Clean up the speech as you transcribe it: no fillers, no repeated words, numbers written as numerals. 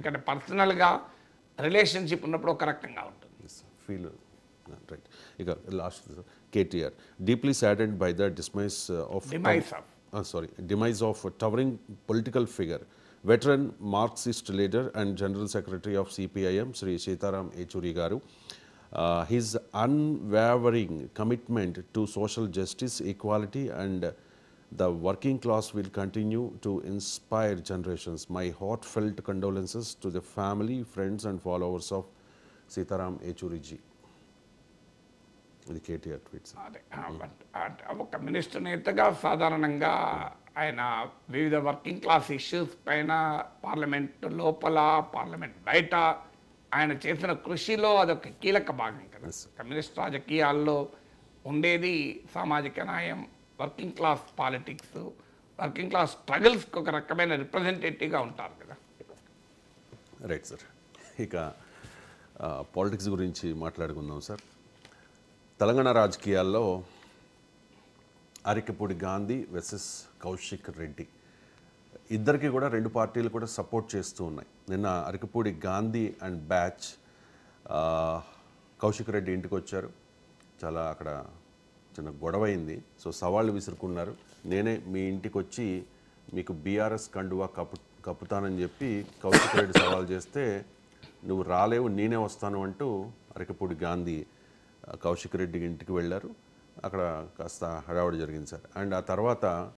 ఎందుకంటే పర్సనల్గా రిలేషన్షిప్ ఉన్నప్పుడు ఒక రకంగా ఉంటుంది. Feel right. ఇక last KTR deeply saddened by the demise of demise of a towering political figure, veteran Marxist leader and General Secretary of CPIM, Sri Sitaram Yechuri Garu. His unwavering commitment to social justice, equality, and the working class will continue to inspire generations. My heartfelt condolences to the family, friends, and followers of Sitaram Yechuri ji. ఇది KTR tweets. అదే ఒక minister నేతగా సాధారణంగా ఆయన వివిధ working class issues పైన parliament లోపల parliament బయట ఆయన చేసిన కృషిలో అదొక కీలక భాగం కదా. కమ్యూనిస్ట్ రాజకీయాల్లో ఉండేది సామాజిక న్యాయం, working class politics, working class స్ట్రగుల్స్కి ఒక రకమైన రిప్రజెంటేటివ్గా ఉంటారు కదా. Right sir. ఇక పాలిటిక్స్ గురించి మాట్లాడుకుందాం సార్. తెలంగాణ రాజకీయాల్లో అరికపూడి గాంధీ వర్సెస్ కౌశిక్ రెడ్డి, ఇద్దరికి కూడా రెండు పార్టీలు కూడా సపోర్ట్ చేస్తూ ఉన్నాయి. నిన్న అరికపూడి గాంధీ అండ్ బ్యాచ్ కౌశిక్ రెడ్డి ఇంటికి వచ్చారు. చాలా అక్కడ చిన్న గొడవ అయింది. సో సవాళ్ళు విసురుకున్నారు. నేనే మీ ఇంటికి వచ్చి మీకు బీఆర్ఎస్ కండువా కప్పుతానని చెప్పి కౌశిక్ రెడ్డి సవాల్ చేస్తే నువ్వు రాలేవు, నేనే వస్తాను అంటూ అరికపూడి గాంధీ కౌశిక్ రెడ్డి ఇంటికి వెళ్ళారు. అక్కడ కాస్త హడావుడి జరిగింది సార్. అండ్ ఆ తర్వాత